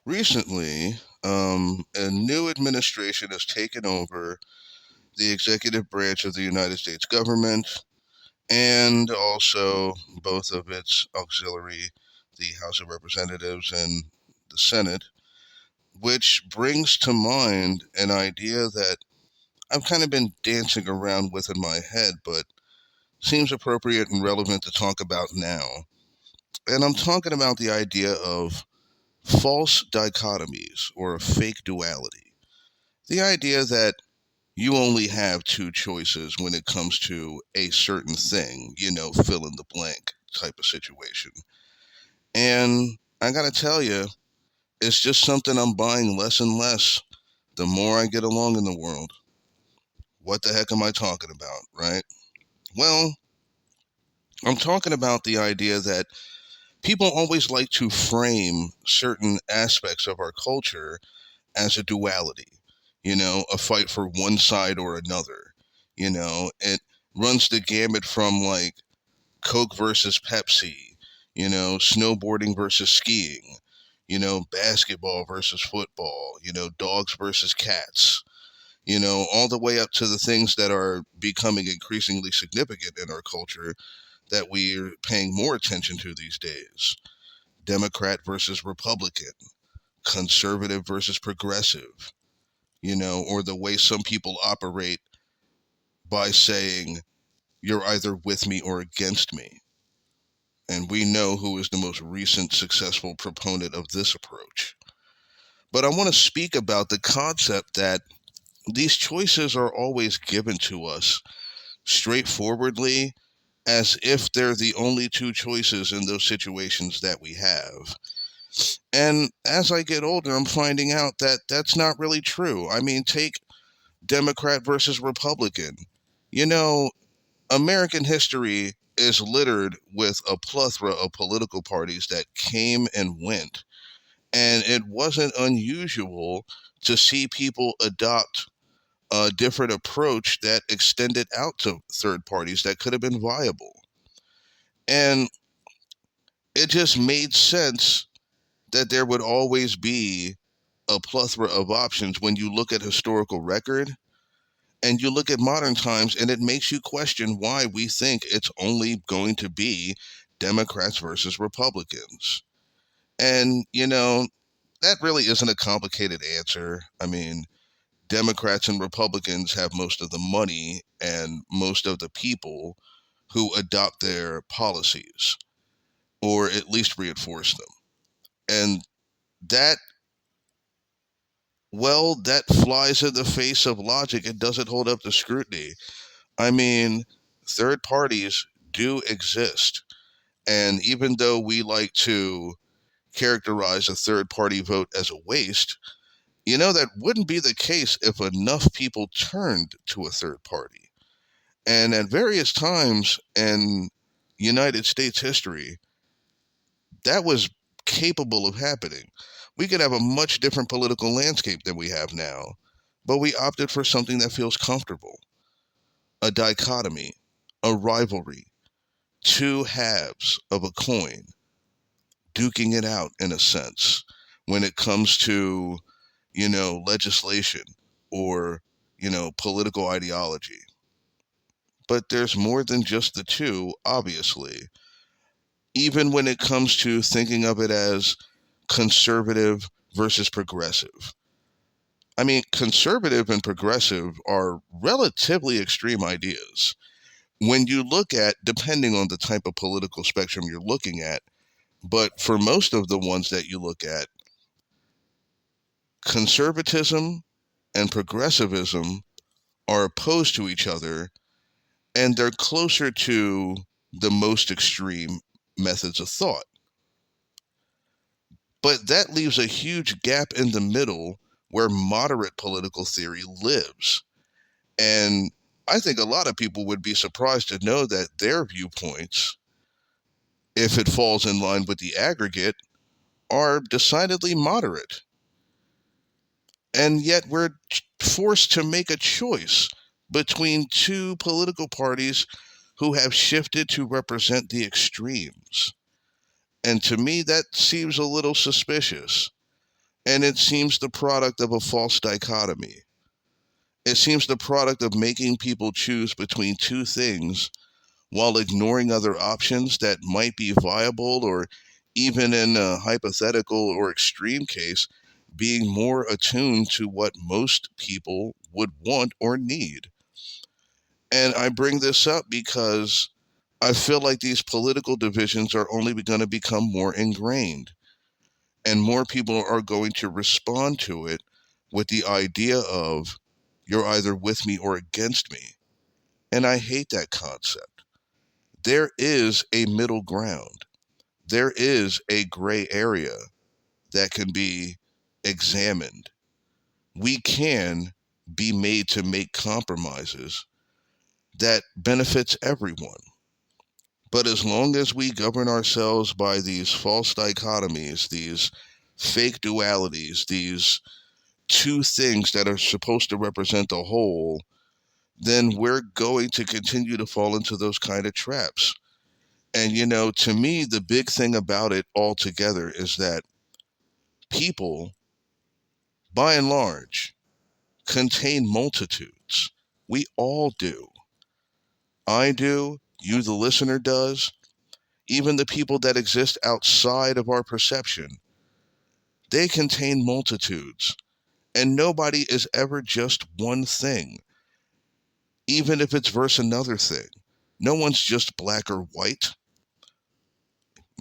Recently, a new administration has taken over the executive branch of the United States government and also both of its auxiliary, the House of Representatives and the Senate, which brings to mind an idea that I've kind of been dancing around with in my head, but seems appropriate and relevant to talk about now. And I'm talking about the idea of false dichotomies or a fake duality. The idea that you only have two choices when it comes to a certain thing, fill in the blank type of situation. And I gotta tell you, it's just something I'm buying less and less the more I get along in the world. What the heck am I talking about, right? Well, I'm talking about the idea that people always like to frame certain aspects of our culture as a duality, a fight for one side or another. It runs the gamut from like Coke versus Pepsi, snowboarding versus skiing, basketball versus football, dogs versus cats, all the way up to the things that are becoming increasingly significant in our culture that we're paying more attention to these days. Democrat versus Republican, conservative versus progressive, or the way some people operate by saying, you're either with me or against me. And we know who is the most recent successful proponent of this approach. But I want to speak about the concept that these choices are always given to us straightforwardly as if they're the only two choices in those situations that we have. And as I get older, I'm finding out that that's not really true. I mean, take Democrat versus Republican. You know, American history is littered with a plethora of political parties that came and went. And it wasn't unusual to see people adopt a different approach that extended out to third parties that could have been viable. And it just made sense that there would always be a plethora of options when you look at historical record and you look at modern times, and it makes you question why we think it's only going to be Democrats versus Republicans. And, that really isn't a complicated answer. I mean, Democrats and Republicans have most of the money and most of the people who adopt their policies or at least reinforce them. And that, well, that flies in the face of logic. It doesn't hold up to scrutiny. I mean, third parties do exist. And even though we like to characterize a third party vote as a waste, that wouldn't be the case if enough people turned to a third party. And at various times in United States history, that was capable of happening. We could have a much different political landscape than we have now, but we opted for something that feels comfortable, a dichotomy, a rivalry, two halves of a coin, duking it out in a sense when it comes to, legislation or, political ideology. But there's more than just the two, obviously, even when it comes to thinking of it as conservative versus progressive. I mean, conservative and progressive are relatively extreme ideas. When you look at, depending on the type of political spectrum you're looking at, but for most of the ones that you look at, conservatism and progressivism are opposed to each other, and they're closer to the most extreme methods of thought. But that leaves a huge gap in the middle where moderate political theory lives. And I think a lot of people would be surprised to know that their viewpoints, if it falls in line with the aggregate, are decidedly moderate. And yet we're forced to make a choice between two political parties who have shifted to represent the extremes. And to me, that seems a little suspicious. And it seems the product of a false dichotomy. It seems the product of making people choose between two things while ignoring other options that might be viable, or even in a hypothetical or extreme case, being more attuned to what most people would want or need. And I bring this up because I feel like these political divisions are only going to become more ingrained, and more people are going to respond to it with the idea of, you're either with me or against me. And I hate that concept. There is a middle ground. There is a gray area that can be examined. We can be made to make compromises that benefits everyone. But as long as we govern ourselves by these false dichotomies, these fake dualities, these two things that are supposed to represent the whole, then we're going to continue to fall into those kind of traps. And, to me, the big thing about it altogether is that people, by and large, contain multitudes. We all do. I do. You, the listener, does. Even the people that exist outside of our perception, they contain multitudes. And nobody is ever just one thing, even if it's versus another thing. No one's just black or white.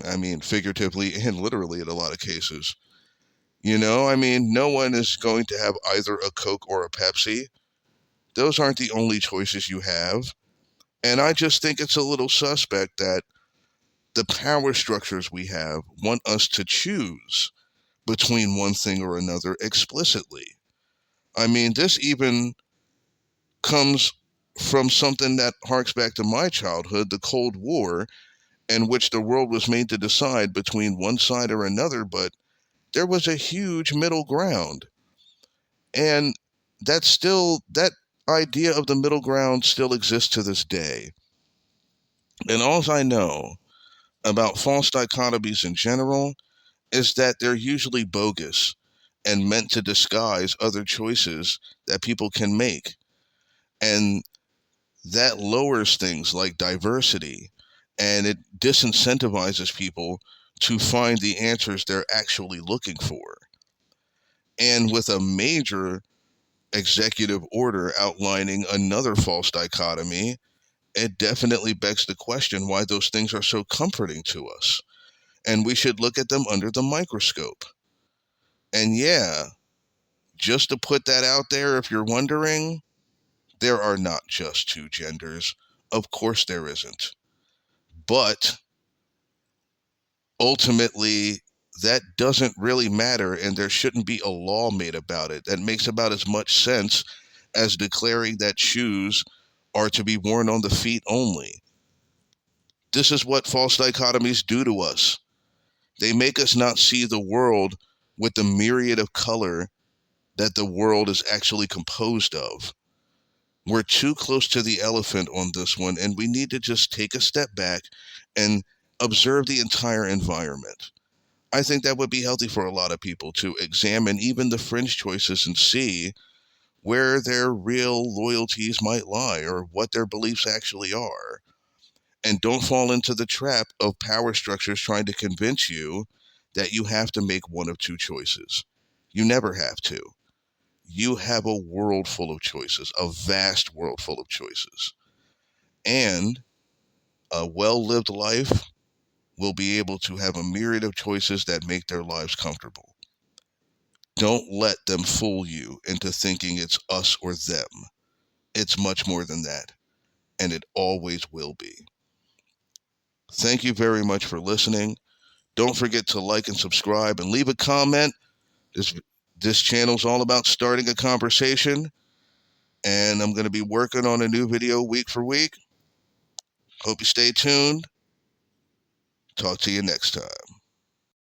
I mean, figuratively and literally in a lot of cases. No one is going to have either a Coke or a Pepsi. Those aren't the only choices you have. And I just think it's a little suspect that the power structures we have want us to choose between one thing or another explicitly. I mean, this even comes from something that harks back to my childhood, the Cold War, in which the world was made to decide between one side or another, but there was a huge middle ground. And that idea of the middle ground still exists to this day. And all I know about false dichotomies in general is that they're usually bogus and meant to disguise other choices that people can make. And that lowers things like diversity, and it disincentivizes people to find the answers they're actually looking for. And with a major executive order outlining another false dichotomy, it definitely begs the question why those things are so comforting to us. And we should look at them under the microscope. And yeah, just to put that out there, if you're wondering, there are not just two genders. Of course there isn't. But ultimately, that doesn't really matter, and there shouldn't be a law made about it. That makes about as much sense as declaring that shoes are to be worn on the feet only. This is what false dichotomies do to us. They make us not see the world with the myriad of color that the world is actually composed of. We're too close to the elephant on this one, and we need to just take a step back and observe the entire environment. I think that would be healthy for a lot of people to examine even the fringe choices and see where their real loyalties might lie or what their beliefs actually are. And don't fall into the trap of power structures trying to convince you that you have to make one of two choices. You never have to. You have a world full of choices, a vast world full of choices. And a well-lived life will be able to have a myriad of choices that make their lives comfortable. Don't let them fool you into thinking it's us or them. It's much more than that, and it always will be. Thank you very much for listening. Don't forget to like and subscribe and leave a comment. This channel's all about starting a conversation, and I'm going to be working on a new video week for week. Hope you stay tuned. Talk to you next time.